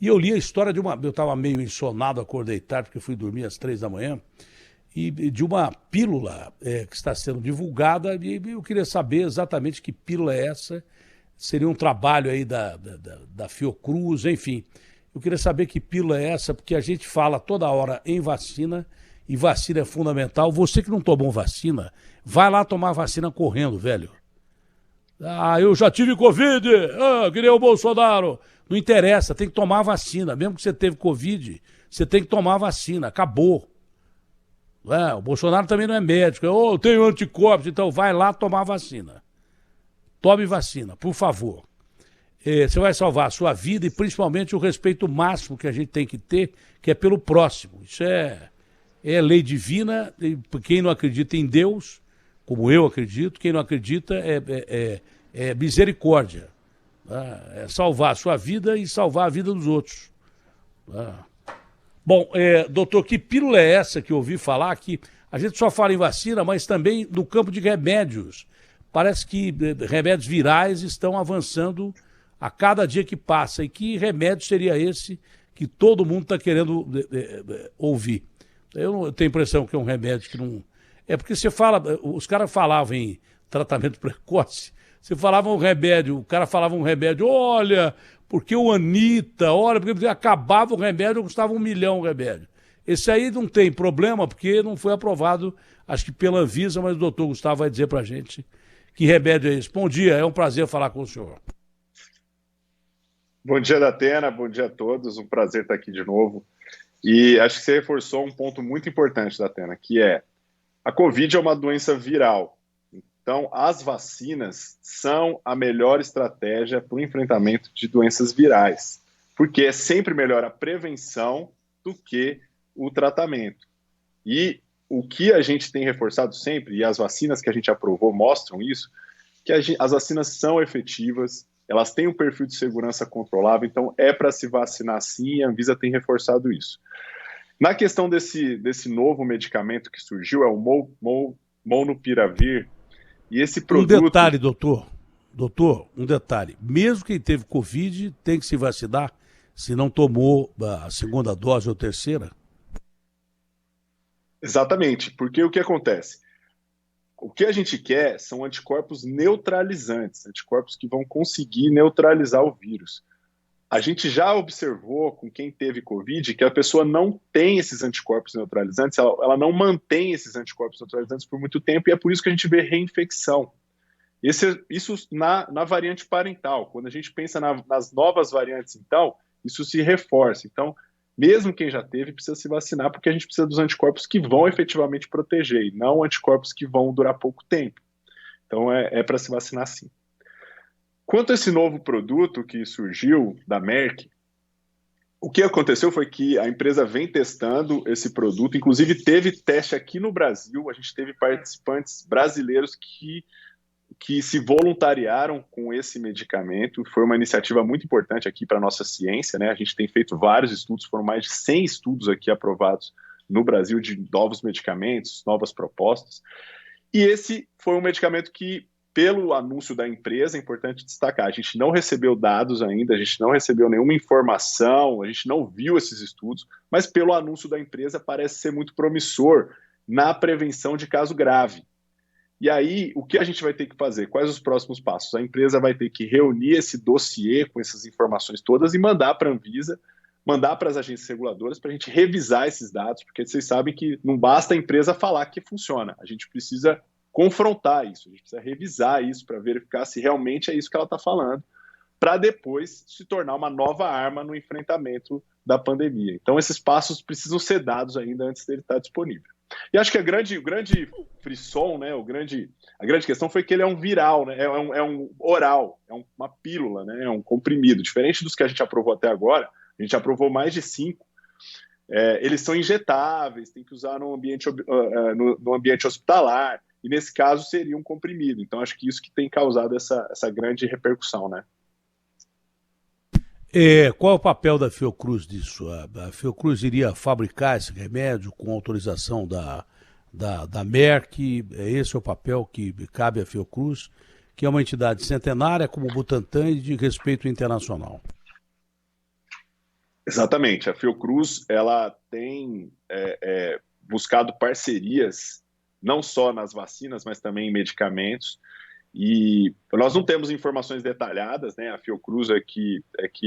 E eu li a história de uma. Eu estava meio ensonado, acordei tarde, porque fui dormir às 3 da manhã, e de uma pílula que está sendo divulgada, e eu queria saber exatamente que pílula é essa. Seria um trabalho aí da Fiocruz, enfim. Eu queria saber que pílula é essa, porque a gente fala toda hora em vacina, e vacina é fundamental. Você que não tomou vacina, vai lá tomar vacina correndo, velho. Ah, eu já tive Covid, que nem o Bolsonaro. Não interessa, tem que tomar vacina. Mesmo que você teve Covid, você tem que tomar vacina, acabou. O Bolsonaro também não é médico. Eu tenho anticorpos, então vai lá tomar vacina. Tome vacina, por favor. Você vai salvar a sua vida e principalmente o respeito máximo que a gente tem que ter, que é pelo próximo. Isso é lei divina. Quem não acredita em Deus, como eu acredito, quem não acredita é misericórdia. É salvar a sua vida e salvar a vida dos outros. Bom, doutor, que pílula é essa que eu ouvi falar? Que a gente só fala em vacina, mas também no campo de remédios. Parece que remédios virais estão avançando a cada dia que passa. E que remédio seria esse que todo mundo está querendo ouvir? Eu tenho a impressão que é um remédio que não... É porque você fala... Os caras falavam em tratamento precoce. Você falava um remédio, o cara falava um remédio, olha, porque o Anitta, olha, porque acabava o remédio, custava 1 milhão o remédio. Esse aí não tem problema, porque não foi aprovado, acho que pela Anvisa, mas o doutor Gustavo vai dizer pra gente que remédio é esse. Bom dia, é um prazer falar com o senhor. Bom dia, Datena, bom dia a todos, um prazer estar aqui de novo. E acho que você reforçou um ponto muito importante, Datena, que é a Covid é uma doença viral. Então, as vacinas são a melhor estratégia para o enfrentamento de doenças virais, porque é sempre melhor a prevenção do que o tratamento. E o que a gente tem reforçado sempre, e as vacinas que a gente aprovou mostram isso, que as vacinas são efetivas, elas têm um perfil de segurança controlável, então é para se vacinar sim, e a Anvisa tem reforçado isso. Na questão desse novo medicamento que surgiu, é o Molnupiravir, e esse produto... Um detalhe, doutor. Doutor, um detalhe. Mesmo quem teve Covid tem que se vacinar se não tomou a segunda dose ou terceira? Exatamente, porque o que acontece? O que a gente quer são anticorpos neutralizantes, anticorpos que vão conseguir neutralizar o vírus. A gente já observou com quem teve Covid que a pessoa não tem esses anticorpos neutralizantes, ela não mantém esses anticorpos neutralizantes por muito tempo, e é por isso que a gente vê reinfecção. Isso na variante parental. Quando a gente pensa nas novas variantes, então, isso se reforça. Então, mesmo quem já teve precisa se vacinar, porque a gente precisa dos anticorpos que vão efetivamente proteger, e não anticorpos que vão durar pouco tempo. Então, é para se vacinar sim. Quanto a esse novo produto que surgiu da Merck, o que aconteceu foi que a empresa vem testando esse produto, inclusive teve teste aqui no Brasil, a gente teve participantes brasileiros que se voluntariaram com esse medicamento. Foi uma iniciativa muito importante aqui para a nossa ciência, né? A gente tem feito vários estudos, foram mais de 100 estudos aqui aprovados no Brasil de novos medicamentos, novas propostas. E esse foi um medicamento que, pelo anúncio da empresa, é importante destacar, a gente não recebeu dados ainda, a gente não recebeu nenhuma informação, a gente não viu esses estudos, mas pelo anúncio da empresa parece ser muito promissor na prevenção de caso grave. E aí, o que a gente vai ter que fazer? Quais os próximos passos? A empresa vai ter que reunir esse dossiê com essas informações todas e mandar para a Anvisa, mandar para as agências reguladoras para a gente revisar esses dados, porque vocês sabem que não basta a empresa falar que funciona, a gente precisa confrontar isso, a gente precisa revisar isso para verificar se realmente é isso que ela está falando, para depois se tornar uma nova arma no enfrentamento da pandemia. Então, esses passos precisam ser dados ainda antes dele estar disponível. E acho que o grande frisson, né, a grande questão foi que ele é um viral, né, é um oral, é uma pílula, né, é um comprimido. Diferente dos que a gente aprovou até agora, a gente aprovou mais de 5. Eles são injetáveis, tem que usar no ambiente hospitalar, e nesse caso seria um comprimido. Então acho que isso que tem causado essa grande repercussão, né? Qual é o papel da Fiocruz disso? A Fiocruz iria fabricar esse remédio com autorização da Merck? Esse é o papel que cabe à Fiocruz, que é uma entidade centenária como o Butantan e de respeito internacional. Exatamente. A Fiocruz ela tem buscado parcerias, não só nas vacinas, mas também em medicamentos. E nós não temos informações detalhadas, né? A Fiocruz é que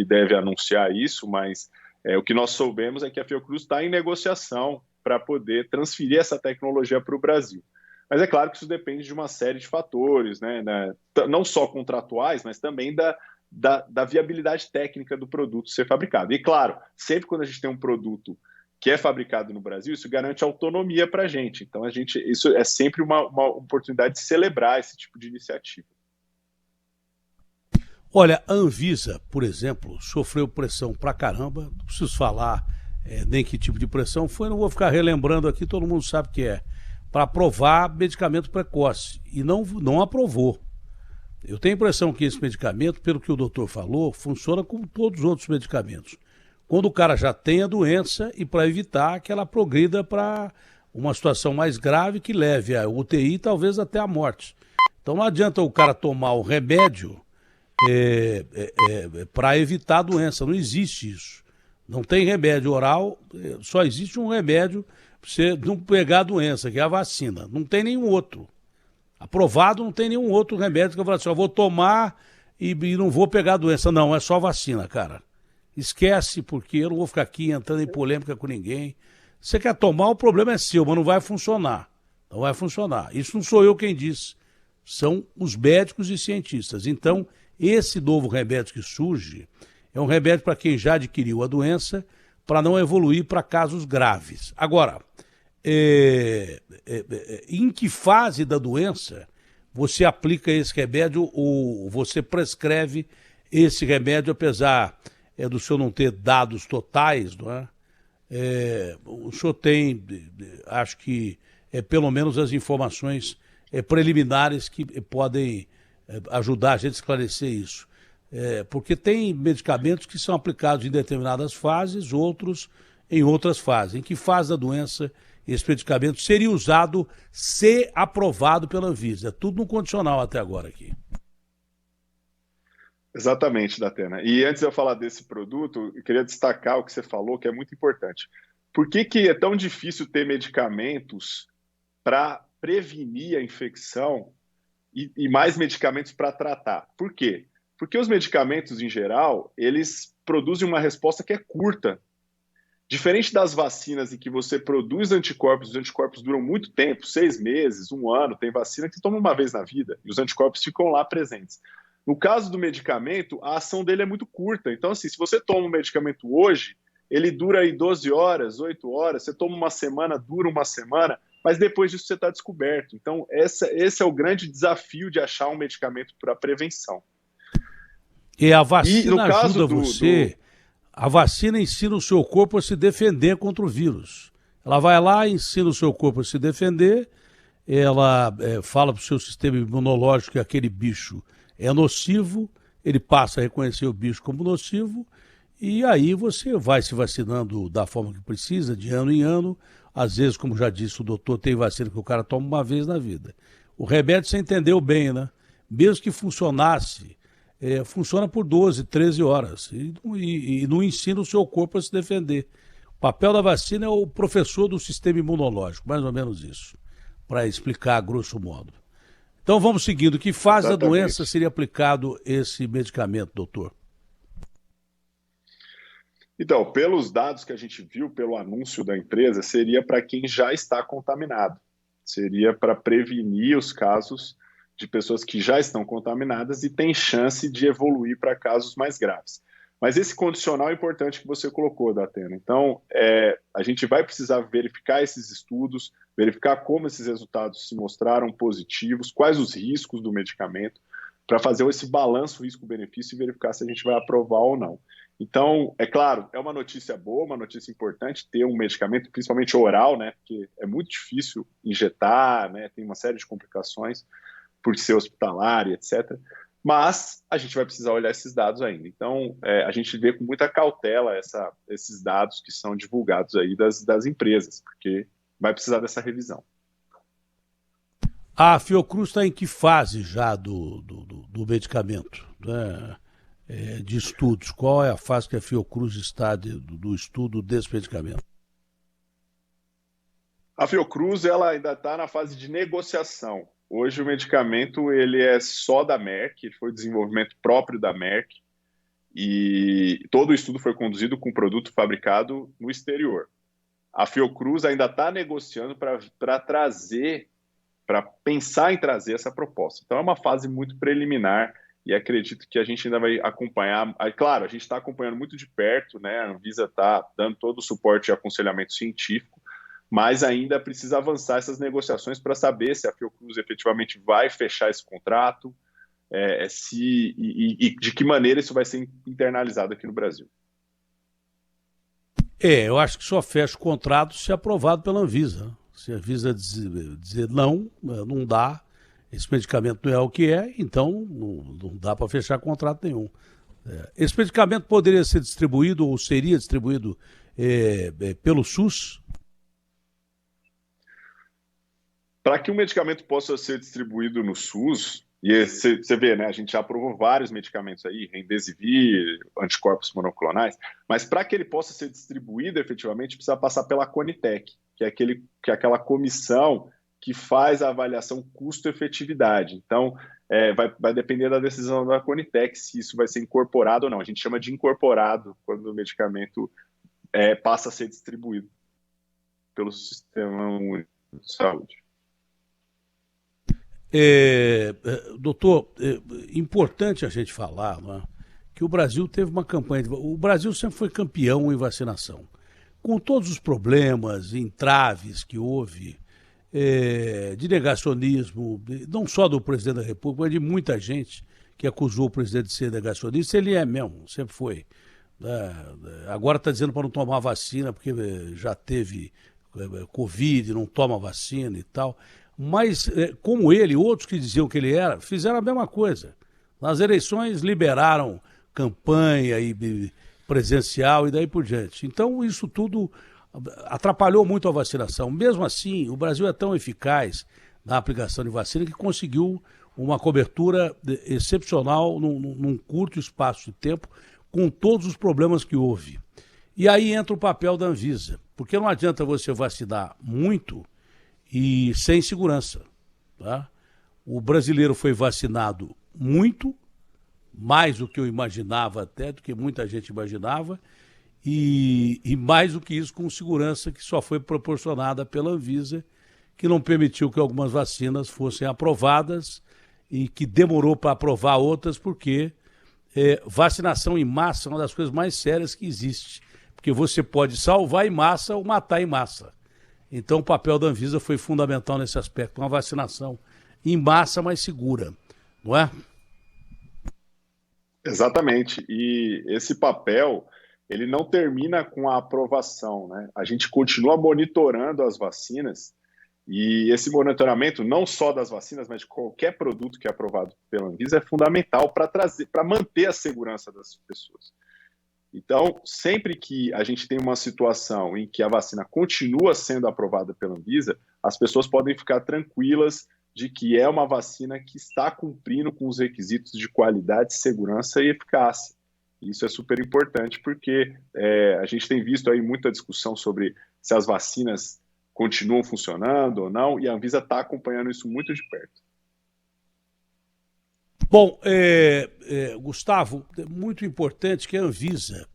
deve anunciar isso, mas o que nós soubemos é que a Fiocruz está em negociação para poder transferir essa tecnologia para o Brasil. Mas é claro que isso depende de uma série de fatores, né? Não só contratuais, mas também da viabilidade técnica do produto ser fabricado. E claro, sempre quando a gente tem um produto que é fabricado no Brasil, isso garante autonomia para a gente. Então, isso é sempre uma oportunidade de celebrar esse tipo de iniciativa. Olha, a Anvisa, por exemplo, sofreu pressão pra caramba, não preciso falar nem que tipo de pressão foi, não vou ficar relembrando aqui, todo mundo sabe o que é, para aprovar medicamento precoce, e não aprovou. Eu tenho a impressão que esse medicamento, pelo que o doutor falou, funciona como todos os outros medicamentos. Quando o cara já tem a doença e para evitar que ela progrida para uma situação mais grave que leve a UTI, talvez até a morte. Então não adianta o cara tomar o remédio para evitar a doença, não existe isso. Não tem remédio oral, só existe um remédio para você não pegar a doença, que é a vacina. Não tem nenhum outro. Aprovado, não tem nenhum outro remédio que eu falo assim, eu vou tomar e não vou pegar a doença. Não, é só vacina, cara. Esquece, porque eu não vou ficar aqui entrando em polêmica com ninguém. Você quer tomar, o problema é seu, mas não vai funcionar. Não vai funcionar. Isso não sou eu quem diz. São os médicos e cientistas. Então, esse novo remédio que surge é um remédio para quem já adquiriu a doença, para não evoluir para casos graves. Agora, em que fase da doença você aplica esse remédio ou você prescreve esse remédio, apesar do senhor não ter dados totais, não é? O senhor tem, acho que, pelo menos as informações preliminares que podem ajudar a gente a esclarecer isso. Porque tem medicamentos que são aplicados em determinadas fases, outros em outras fases. Em que fase da doença esse medicamento seria usado se aprovado pela Anvisa? É tudo no condicional até agora aqui. Exatamente, Datena. E antes de eu falar desse produto, eu queria destacar o que você falou, que é muito importante. Por que é tão difícil ter medicamentos para prevenir a infecção e mais medicamentos para tratar? Por quê? Porque os medicamentos, em geral, eles produzem uma resposta que é curta. Diferente das vacinas em que você produz anticorpos, os anticorpos duram muito tempo, 6 meses, 1 ano, tem vacina que você toma uma vez na vida e os anticorpos ficam lá presentes. No caso do medicamento, a ação dele é muito curta. Então, assim, se você toma um medicamento hoje, ele dura aí 12 horas, 8 horas, você toma uma semana, dura uma semana, mas depois disso você está descoberto. Então, esse é o grande desafio de achar um medicamento para prevenção. E a vacina ajuda você... A vacina ensina o seu corpo a se defender contra o vírus. Ela vai lá, ensina o seu corpo a se defender, ela fala para o seu sistema imunológico que aquele bicho é nocivo, ele passa a reconhecer o bicho como nocivo, e aí você vai se vacinando da forma que precisa, de ano em ano. Às vezes, como já disse o doutor, tem vacina que o cara toma uma vez na vida. O remédio você entendeu bem, né? Mesmo que funcionasse, funciona por 12, 13 horas e não ensina o seu corpo a se defender. O papel da vacina é o professor do sistema imunológico, mais ou menos isso, para explicar grosso modo. Então vamos seguindo. Que fase da doença seria aplicado esse medicamento, doutor? Então, pelos dados que a gente viu, pelo anúncio da empresa, seria para quem já está contaminado. Seria para prevenir os casos de pessoas que já estão contaminadas e têm chance de evoluir para casos mais graves. Mas esse condicional é importante que você colocou, Datena. Então, a gente vai precisar verificar esses estudos, verificar como esses resultados se mostraram positivos, quais os riscos do medicamento, para fazer esse balanço risco-benefício e verificar se a gente vai aprovar ou não. Então, é claro, é uma notícia boa, uma notícia importante ter um medicamento, principalmente oral, né? Porque é muito difícil injetar, né? Tem uma série de complicações por ser hospitalar e etc. Mas a gente vai precisar olhar esses dados ainda. Então, a gente vê com muita cautela esses dados que são divulgados aí das empresas, porque vai precisar dessa revisão. A Fiocruz está em que fase já do medicamento? de estudos? Qual é a fase que a Fiocruz está do estudo desse medicamento? A Fiocruz ela ainda está na fase de negociação. Hoje o medicamento ele é só da Merck, ele foi desenvolvimento próprio da Merck e todo o estudo foi conduzido com produto fabricado no exterior. A Fiocruz ainda está negociando para trazer, para pensar em trazer essa proposta. Então é uma fase muito preliminar e acredito que a gente ainda vai acompanhar. Claro, a gente está acompanhando muito de perto, né? A Anvisa está dando todo o suporte e aconselhamento científico, mas ainda precisa avançar essas negociações para saber se a Fiocruz efetivamente vai fechar esse contrato, e de que maneira isso vai ser internalizado aqui no Brasil. Eu acho que só fecha o contrato se aprovado pela Anvisa. Se a Anvisa dizer não, não dá, esse medicamento não é o que é, então não dá para fechar contrato nenhum. Esse medicamento poderia ser distribuído ou seria distribuído pelo SUS? Para que um medicamento possa ser distribuído no SUS, e você vê, né, a gente já aprovou vários medicamentos aí, Remdesivir, anticorpos monoclonais, mas para que ele possa ser distribuído efetivamente, precisa passar pela Conitec, que é aquela comissão que faz a avaliação custo-efetividade. Então, vai depender da decisão da Conitec se isso vai ser incorporado ou não. A gente chama de incorporado quando o medicamento passa a ser distribuído pelo Sistema Único de Saúde. Doutor, importante a gente falar, não é? Que o Brasil teve uma campanha. O Brasil sempre foi campeão em vacinação. Com todos os problemas, entraves que houve, de negacionismo, não só do presidente da República, mas de muita gente que acusou o presidente de ser negacionista. Ele é mesmo, sempre foi. Agora está dizendo para não tomar vacina porque já teve Covid, não toma vacina e tal. Mas, como ele, outros que diziam que ele era, fizeram a mesma coisa. Nas eleições, liberaram campanha e presencial e daí por diante. Então, isso tudo atrapalhou muito a vacinação. Mesmo assim, o Brasil é tão eficaz na aplicação de vacina que conseguiu uma cobertura excepcional num curto espaço de tempo, com todos os problemas que houve. E aí entra o papel da Anvisa, porque não adianta você vacinar muito e sem segurança. Tá? O brasileiro foi vacinado muito, mais do que eu imaginava até, do que muita gente imaginava, e mais do que isso com segurança que só foi proporcionada pela Anvisa, que não permitiu que algumas vacinas fossem aprovadas e que demorou para aprovar outras, porque vacinação em massa é uma das coisas mais sérias que existe, porque você pode salvar em massa ou matar em massa. Então, o papel da Anvisa foi fundamental nesse aspecto, uma vacinação em massa, mais segura, não é? Exatamente. E esse papel, ele não termina com a aprovação, né? A gente continua monitorando as vacinas e esse monitoramento, não só das vacinas, mas de qualquer produto que é aprovado pela Anvisa, é fundamental para manter a segurança das pessoas. Então, sempre que a gente tem uma situação em que a vacina continua sendo aprovada pela Anvisa, as pessoas podem ficar tranquilas de que é uma vacina que está cumprindo com os requisitos de qualidade, segurança e eficácia. Isso é super importante porque a gente tem visto aí muita discussão sobre se as vacinas continuam funcionando ou não, e a Anvisa está acompanhando isso muito de perto. Bom, Gustavo, é muito importante que a Anvisa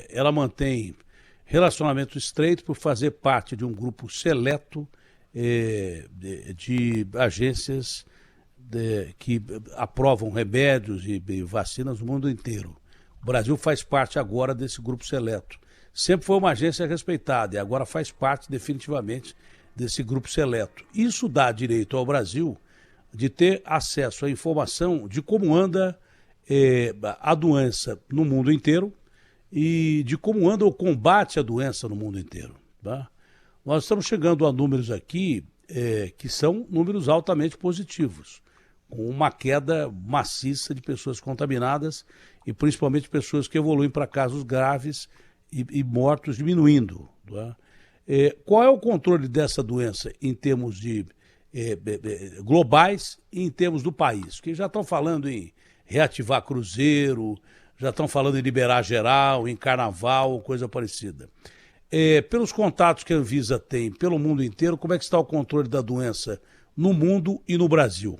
ela mantém relacionamento estreito por fazer parte de um grupo seleto de agências que aprovam remédios e vacinas no mundo inteiro. O Brasil faz parte agora desse grupo seleto. Sempre foi uma agência respeitada e agora faz parte definitivamente desse grupo seleto. Isso dá direito ao Brasil de ter acesso à informação de como anda a doença no mundo inteiro e de como anda o combate à doença no mundo inteiro. Tá? Nós estamos chegando a números aqui que são números altamente positivos, com uma queda maciça de pessoas contaminadas e principalmente pessoas que evoluem para casos graves e mortos diminuindo. Tá? Qual é o controle dessa doença em termos de globais e em termos do país? Porque já estão falando em reativar cruzeiro, já estão falando em liberar geral, em carnaval, coisa parecida. Pelos contatos que a Anvisa tem pelo mundo inteiro, como é que está o controle da doença no mundo e no Brasil?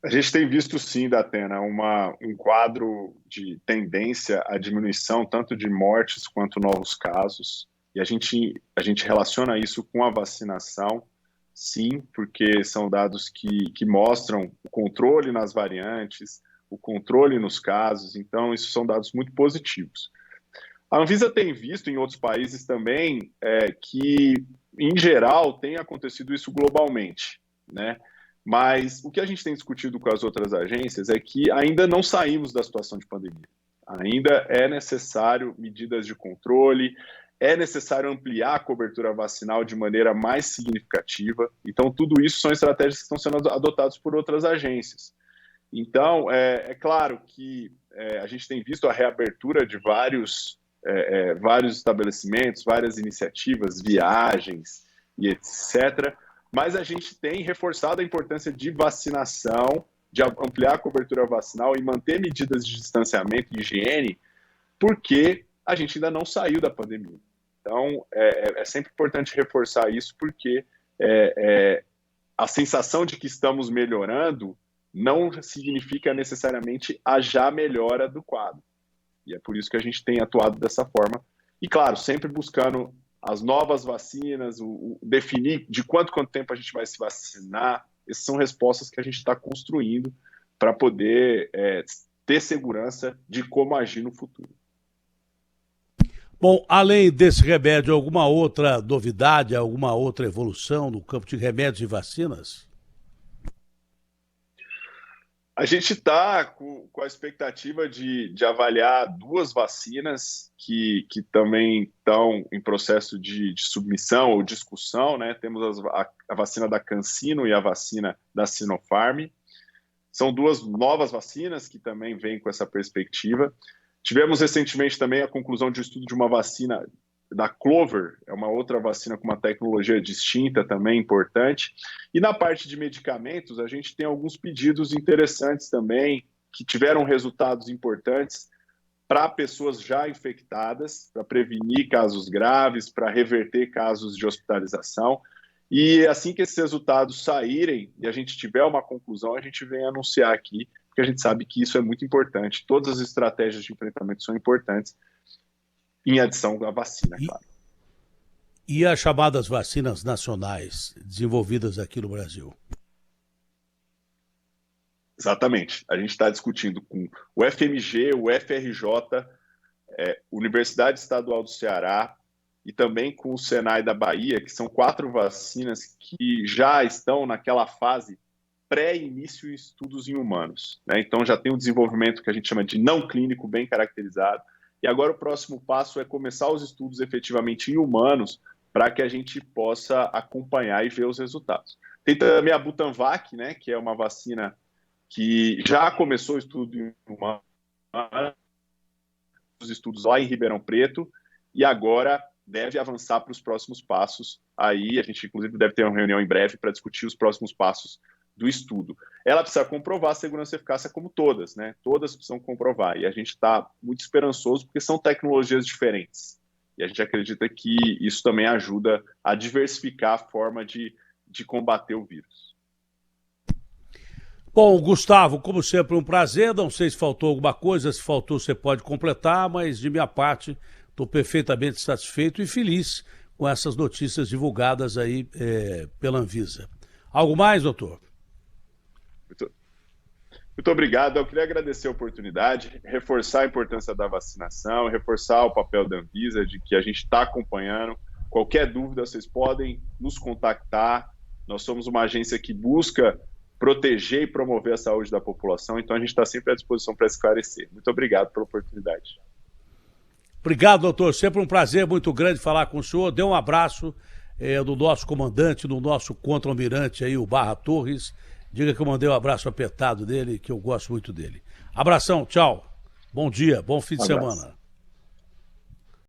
A gente tem visto sim, Datena, um quadro de tendência à diminuição tanto de mortes quanto novos casos. E a gente relaciona isso com a vacinação, sim, porque são dados que mostram o controle nas variantes, o controle nos casos, então isso são dados muito positivos. A Anvisa tem visto em outros países também que, em geral, tem acontecido isso globalmente, né? Mas o que a gente tem discutido com as outras agências é que ainda não saímos da situação de pandemia. Ainda é necessário medidas de controle, é necessário ampliar a cobertura vacinal de maneira mais significativa. Então, tudo isso são estratégias que estão sendo adotadas por outras agências. Então, é claro que a gente tem visto a reabertura de vários estabelecimentos, várias iniciativas, viagens e etc., mas a gente tem reforçado a importância de vacinação, de ampliar a cobertura vacinal e manter medidas de distanciamento e higiene, porque a gente ainda não saiu da pandemia. Então, é sempre importante reforçar isso, porque a sensação de que estamos melhorando não significa necessariamente a já melhora do quadro. E é por isso que a gente tem atuado dessa forma. E, claro, sempre buscando as novas vacinas, definir de quanto tempo a gente vai se vacinar. Essas são respostas que a gente está construindo para poder ter segurança de como agir no futuro. Bom, além desse remédio, alguma outra novidade, alguma outra evolução no campo de remédios e vacinas? A gente está com a expectativa de avaliar duas vacinas que também estão em processo de submissão ou discussão, né? Temos a vacina da CanSino e a vacina da Sinopharm. São duas novas vacinas que também vêm com essa perspectiva. Tivemos recentemente também a conclusão de um estudo de uma vacina da Clover, é uma outra vacina com uma tecnologia distinta também importante. E na parte de medicamentos, a gente tem alguns pedidos interessantes também, que tiveram resultados importantes para pessoas já infectadas, para prevenir casos graves, para reverter casos de hospitalização. E assim que esses resultados saírem e a gente tiver uma conclusão, a gente vem anunciar aqui, porque a gente sabe que isso é muito importante. Todas as estratégias de enfrentamento são importantes, em adição à vacina, claro. E as chamadas vacinas nacionais desenvolvidas aqui no Brasil? Exatamente. A gente está discutindo com o FMG, o FRJ, Universidade Estadual do Ceará e também com o Senai da Bahia, que são 4 vacinas que já estão naquela fase pré-início em estudos em humanos, né? Então já tem um desenvolvimento que a gente chama de não clínico bem caracterizado. E agora o próximo passo é começar os estudos efetivamente em humanos para que a gente possa acompanhar e ver os resultados. Tem também a Butanvac, né, que é uma vacina que já começou o estudo em humanos, os estudos lá em Ribeirão Preto, e agora deve avançar para os próximos passos. Aí a gente, inclusive, deve ter uma reunião em breve para discutir os próximos passos do estudo. Ela precisa comprovar a segurança e eficácia como todas, né? Todas precisam comprovar. E a gente está muito esperançoso porque são tecnologias diferentes. E a gente acredita que isso também ajuda a diversificar a forma de combater o vírus. Bom, Gustavo, como sempre, um prazer. Não sei se faltou alguma coisa, se faltou você pode completar, mas de minha parte estou perfeitamente satisfeito e feliz com essas notícias divulgadas aí pela Anvisa. Algo mais, doutor? Muito obrigado. Eu queria agradecer a oportunidade, reforçar a importância da vacinação, reforçar o papel da Anvisa, de que a gente está acompanhando. Qualquer dúvida, vocês podem nos contactar. Nós somos uma agência que busca proteger e promover a saúde da população, então a gente está sempre à disposição para esclarecer. Muito obrigado pela oportunidade. Obrigado, doutor. Sempre um prazer muito grande falar com o senhor. Dê um abraço do nosso comandante, do nosso contra-almirante aí, o Barra Torres. Diga que eu mandei um abraço apertado dele, que eu gosto muito dele. Abração, tchau. Bom dia, bom fim de semana.